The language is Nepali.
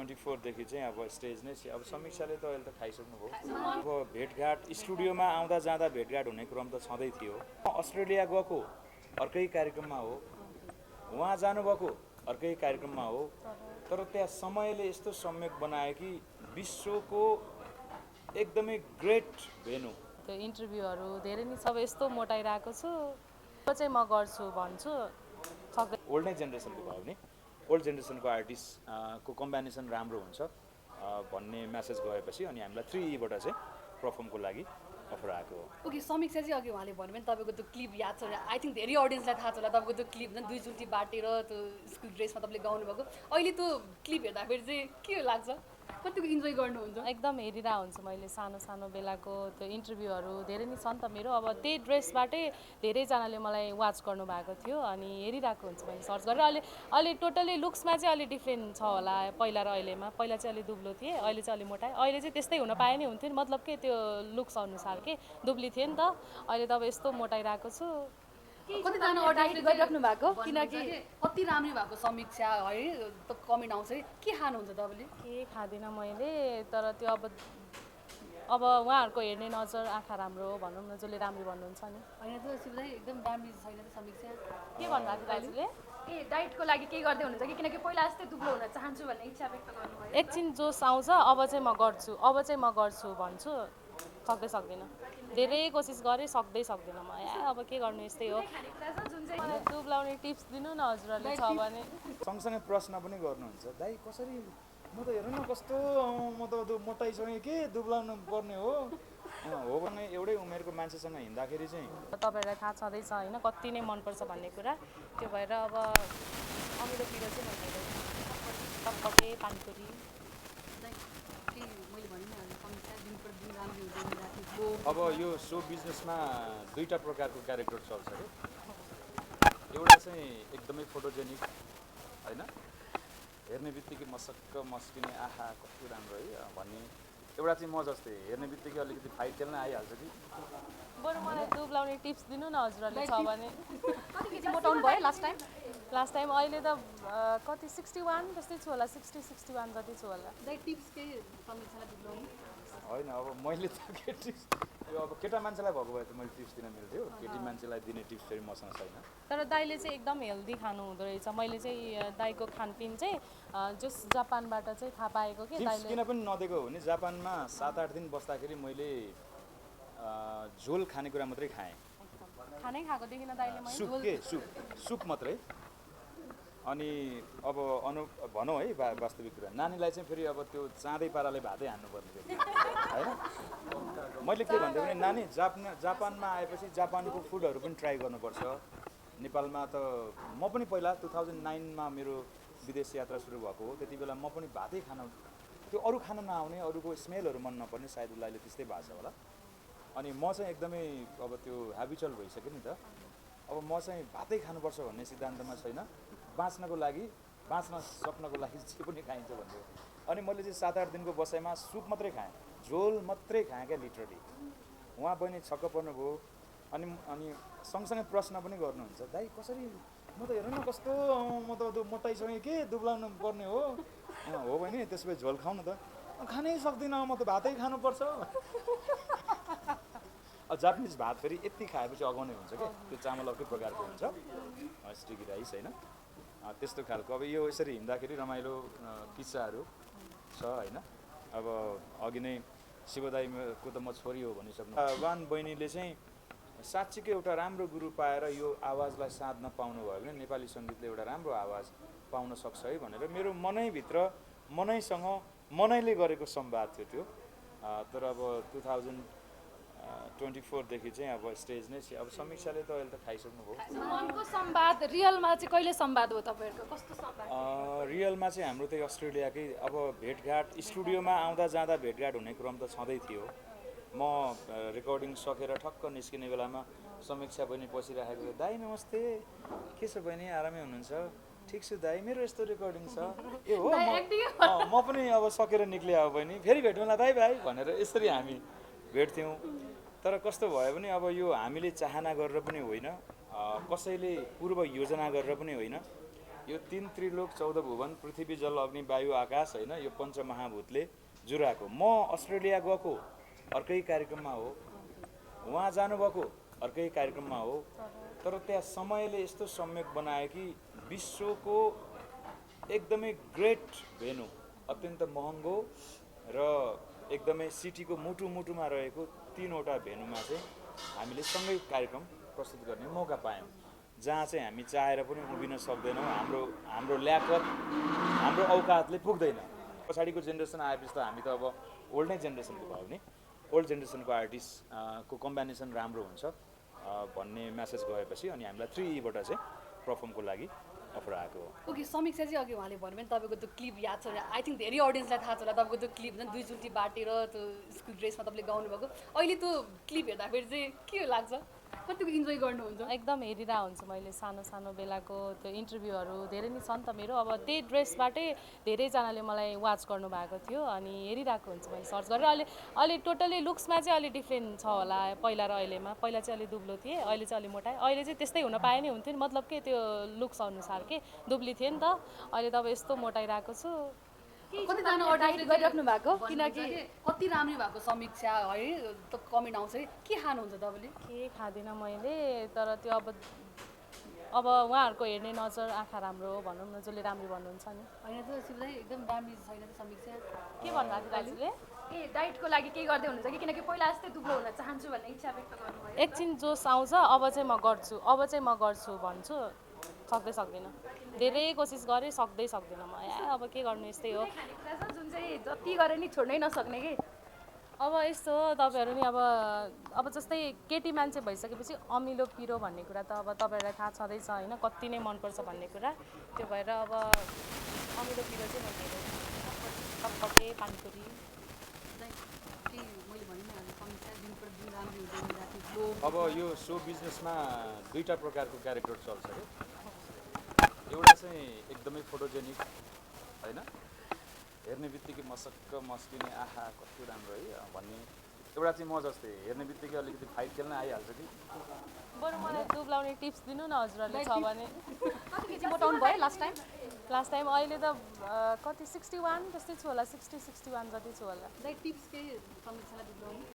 24 देखि चाहिँ अब स्टेज नै अब समीक्षाले त अहिले त खाइसक्नुभयो। अब भेटघाट स्टुडियोमा आउँदा जाँदा भेटघाट हुने क्रम त छँदै थियो। अस्ट्रेलिया गएको अर्कै कार्यक्रममा हो, उहाँ जानुभएको अर्कै कार्यक्रममा हो, तर त्यहाँ समयले यस्तो संयोग बनायो कि विश्वको एकदमै ग्रेट भेन्यू। त्यो इन्टरभ्यूहरू धेरै नै सब यस्तो मोटाइरहेको छु, त्यो चाहिँ म गर्छु भन्छु। ओल्ड नै जेनेरेसनको भयो भने ओल्ड जेनेरेसनको आर्टिस्टको कम्बिनेसन राम्रो हुन्छ भन्ने मेसेज गएपछि अनि हामीलाई 3बाट चाहिँ पर्फर्मको लागि अफर आएको हो। ओके, समीक्षा चाहिँ अघि उहाँले भन्नुभयो नि तपाईँको त्यो क्लिप याद छ, आई थिङ्क धेरै अडियन्सलाई थाहा छ होला तपाईँको त्यो क्लिप दुई चुल्टी बाटेर त्यो स्कुल ड्रेसमा तपाईँले गाउनुभएको। अहिले त्यो क्लिप हेर्दाखेरि चाहिँ के लाग्छ, कतिको इन्जोय गर्नुहुन्छ? एकदम हेरिरहेको हुन्छु मैले सानो सानो बेलाको त्यो इन्टरभ्यूहरू धेरै नै छ नि त मेरो। अब त्यही ड्रेसबाटै धेरैजनाले मलाई वाच गर्नुभएको थियो अनि हेरिरहेको हुन्छु मैले सर्च गरेर। अहिले टोटली लुक्समा चाहिँ अलि डिफ्रेन्ट छ होला पहिला र अहिलेमा। पहिला चाहिँ अलि दुब्लो थिएँ, अहिले चाहिँ अलि मोटाएँ। अहिले चाहिँ त्यस्तै हुन पाए नि हुन्थ्यो नि, मतलब के त्यो लुक्स अनुसार के दुब्ली थिएँ नि त, अहिले त अब यस्तो मोटाइरहेको छु। कतिजना डाइट गरिराख्नु भएको, किनकि कति राम्रो भएको समीक्षा है त कमेन्ट आउँछ के खानुहुन्छ तपाईँले? के खाँदिनँ मैले, तर त्यो अब उहाँहरूको हेर्ने नजर आँखा राम्रो हो भनौँ न, जसले राम्रो भन्नुहुन्छ नि। होइन त शिवदाई एकदम राम्रो छैन त समीक्षा। के भन्नुभएको दाजुले? ए डाइटको लागि केही गर्दै हुनुहुन्छ कि किनकि पहिला जस्तै दुब्लो हुन चाहन्छु भन्ने इच्छा व्यक्त गर्नुभयो? एकछिन जोस आउँछ अब चाहिँ म गर्छु भन्छु, सक्दिनँ। धेरै कोसिस गरेँ, सक्दिनँ म। अब के गर्नु, यस्तै हो। मलाई दुब्लाउने टिप्स दिनु न हजुरहरूले छ भने। सँगसँगै प्रश्न पनि गर्नुहुन्छ, दाइ कसरी, म त हेर्नु न कस्तो, म त मोटाइसँगै के दुब्लाउनु पर्ने हो भने एउटै उमेरको मान्छेसँग हिँड्दाखेरि चाहिँ तपाईँहरूलाई थाहा छँदैछ होइन कति नै मनपर्छ भन्ने कुरा। त्यो भएर अब अमिलोतिर चाहिँ म धेरै टकटके पानीपुरी। अब यो सो बिजनेसमा दुईवटा प्रकारको क्यारेक्टर चल्छ अरे। एउटा चाहिँ एकदमै फोटोजेनिक होइन, हेर्ने बित्तिकै मसक्क मस्किने, आहा कस्तो राम्रो है भन्ने। एउटा चाहिँ म जस्तै हेर्ने बित्तिकै अलिकति फाइट खेल्न आइहाल्छ कि। बरु मलाई दुब्लाउने टिप्स दिनु न हजुरहरूले छ भने। कति केजी मोटाउनु भयो लास्ट टाइम अहिले त कति 61 जस्तै छु होला, 60-61 जति छु होला। टिप्स केही समीक्षालाई दुब्लाउनु होइन, अब मैले त के टिप्स, अब केटा मान्छेलाई भएको भए त मैले टिप्स दिन मिल्थ्यो, केटी मान्छेलाई दिने टिप्स फेरि मसँग छैन। तर दाइले चाहिँ एकदम हेल्दी खानु हुँदो रहेछ। मैले चाहिँ दाइको खानपिन चाहिँ जस जापानबाट चाहिँ थाहा पाएको कि दाइले किन पनि नदिएको हो भने जापानमा 7-8 दिन बस्दाखेरि मैले झोल खानेकुरा मात्रै खाएँ। खानै खाएको देखिन दाइले मैले सुप मात्रै। अनि अब भनौँ है वास्तविक कुरा, नानीलाई चाहिँ फेरि अब त्यो चाँदै पाराले भातै हान्नुपर्ने होइन। मैले के भन्थेँ भने नानी जापानमा आएपछि जापानको फुडहरू पनि ट्राई गर्नुपर्छ। नेपालमा त म पनि पहिला 2009मा मेरो विदेश यात्रा सुरु भएको हो, त्यति बेला म पनि भातै खान, त्यो अरू खान नआउने, अरूको स्मेलहरू मन नपर्ने, सायद उसलाई त्यस्तै भएको छ होला। अनि म चाहिँ एकदमै अब त्यो ह्याबिचुअल भइसक्यो नि त। अब म चाहिँ भातै खानुपर्छ भन्ने सिद्धान्तमा छैन, बाँच्न सक्नको लागि जे पनि खाइन्छ भन्थ्यो। अनि मैले चाहिँ 7-8 दिनको बसाइमा सुप मात्रै खाएँ, झोल मात्रै खाएँ क्या लिटरली। उहाँ बहिनी छक्क पर्नुभयो। अनि सँगसँगै प्रश्न पनि गर्नुहुन्छ, दाइ कसरी, म त हेर्नु न कस्तो, म त मोटाइसँगै के दुब्लाउनु पर्ने हो भने त्यसो भए झोल खाउँ न त। खानै सक्दिनँ, म त भातै खानुपर्छ। जापानिज भात फेरि यति खाएपछि अगाउने हुन्छ क्या, त्यो चामल अर्कै प्रकारको हुन्छ, स्टिकी राइस होइन, त्यस्तो खालको। अब यो यसरी हिँड्दाखेरि रमाइलो किस्साहरू छ होइन। अब अघि नै शिवदाईको त म छोरी हो भनिसक्नु। वान बहिनीले चाहिँ साँच्चीकै एउटा राम्रो गुरु पाएर यो आवाजलाई साध्न पाउनुभयो भने नेपाली सङ्गीतले एउटा राम्रो आवाज पाउन सक्छ है भनेर मेरो मनैभित्र मनैसँग मनैले गरेको संवाद थियो त्यो। तर अब 2024 देखि चाहिँ अब स्टेज नै अब समीक्षाले त अहिले त खाइसक्नुभयो। मनको संवाद रियलमा चाहिँ कहिले संवाद हो तपाईँहरूको, कस्तो संवाद? रियलमा चाहिँ हाम्रो त्यही अस्ट्रेलियाकै अब भेटघाट स्टुडियोमा आउँदा जाँदा भेटघाट हुने क्रम त छँदै थियो। म रेकर्डिङ सकेर ठक्क निस्किने बेलामा समीक्षा बहिनी बसिराखेको, दाइ नमस्ते, के छ बहिनी, आरामै हुनुहुन्छ? ठिक छु दाइ, मेरो यस्तो रेकर्डिङ छ। ए हो, म पनि अब सकेर निक्ले अब बहिनी, फेरि भेटौँला बाई बाई भनेर यसरी हामी भेट्थ्यौँ। तर कस्तो भयो भने अब यो हामीले चाहना गरेर पनि होइन, कसैले पूर्व योजना गरेर पनि होइन, यो 3 त्रिलोक 14 भुवन पृथ्वी जल अग्नि वायु आकाश होइन यो पञ्चमहाभूतले जुराएको। म अस्ट्रेलिया गएको अर्कै कार्यक्रममा हो, उहाँ जानुभएको अर्कै कार्यक्रममा हो, तर त्यहाँ समयले यस्तो संयोग बनायो कि विश्वको एकदमै ग्रेट भेन्यू, अत्यन्त महँगो र एकदमै सिटीको मुटुमा रहेको 3वटा भेन्यूमा चाहिँ हामीले सँगै कार्यक्रम प्रस्तुत गर्ने मौका पायौँ, जहाँ चाहिँ हामी चाहेर पनि उभिन सक्दैनौँ। हाम्रो ल्याकत, हाम्रो औकातले पुग्दैन। पछाडिको जेनेरेसन आएपछि त हामी त अब ओल्ड नै जेनेरेसनको भयो भने ओल्ड जेनेरेसनको आर्टिस्टको कम्बिनेसन राम्रो हुन्छ भन्ने म्यासेज गएपछि अनि हामीलाई 3बाट चाहिँ पर्फर्मको लागि अफर आएको हो। ओके, समीक्षा चाहिँ अघि उहाँले भन्नुभयो नि तपाईँको त्यो क्लिप याद छ, आई थिङ्क धेरै अडियन्सलाई थाहा छ होला तपाईँको त्यो क्लिप जुन 2 चुल्टी बाटेर त्यो स्कुल ड्रेसमा तपाईँले गाउनुभएको। अहिले त्यो क्लिप हेर्दाखेरि चाहिँ के लाग्छ, कतिको इन्जोय गर्नुहुन्छ? एकदम हेरिरहेको हुन्छु मैले सानो सानो बेलाको त्यो इन्टरभ्यूहरू धेरै नै छन् त मेरो। अब त्यही ड्रेसबाटै धेरैजनाले मलाई वाच गर्नुभएको थियो अनि हेरिरहेको हुन्छु मैले सर्च गरेर। अहिले टोटली लुक्समा चाहिँ अलि डिफ्रेन्ट छ होला पहिला र अहिलेमा। पहिला चाहिँ अलि दुब्लो थिएँ, अहिले चाहिँ अलि मोटाएँ। अहिले चाहिँ त्यस्तै हुन पाए नै हुन्थ्यो नि, मतलब के त्यो लुक्स अनुसार के दुब्ली थिएँ नि त, अहिले त अब यस्तो मोटाइरहेको छु। कतिजना डाइट गरिराख्नु भएको किनकि कति राम्रो भएको समीक्षा है त कमेन्ट आउँछ है, के खानुहुन्छ तपाईँले? के खाँदिनँ मैले, तर त्यो अब उहाँहरूको हेर्ने नजर आँखा राम्रो हो भनौँ न, जसले राम्रो भन्नुहुन्छ नि। होइन त शिवलाई एकदम राम्रो छैन त समीक्षा। के भन्नुभएको थियो दाजुले? ए डाइटको लागि केही गर्दै हुनुहुन्छ कि किनकि पहिला जस्तै दुब्लो हुन चाहन्छु भन्ने इच्छा व्यक्त गर्नुभयो। एकछिन जोस आउँछ, अब चाहिँ म गर्छु भन्छु, सक्दिनँ। धेरै कोसिस गरेँ, सक्दिनँ म। अब के गर्नु, यस्तै हो। खानेकुरा छ जुन चाहिँ जति गरे नि छोड्नै नसक्ने कि। अब यस्तो हो तपाईँहरू नि, अब जस्तै केटी मान्छे भइसकेपछि अमिलो पिरो भन्ने कुरा त अब तपाईँहरूलाई थाहा छँदैछ होइन, कति नै मनपर्छ भन्ने कुरा। त्यो भएर अब अमिलो पिरो चाहिँ म धेरै टकटके पानीपुरी। मैले भने नि समीक्षा दिन प्रतिदिन राम्रो हुँदै गइरहेको थियो। अब यो सो बिजनेसमा 2टा प्रकारको क्यारेक्टर चल्छ कि, एउटा चाहिँ एकदमै फोटोजेनिक होइन, हेर्ने बित्तिकै मसक्क मस्किने आहा कति राम्रो है भन्ने। एउटा चाहिँ म जस्तै हेर्ने बित्तिकै अलिकति फाइट खेल्न आइहाल्छ कि। बरु मलाई दुब्लाउने टिप्स दिनु न हजुरहरूले छ भने। कति केजी मोटाउनु भयो लास्ट टाइम? अहिले त कति 61 त्यस्तै छु होला, 60-61 जति छु होला। लाइक टिप्स केही समीक्षालाई दिनु?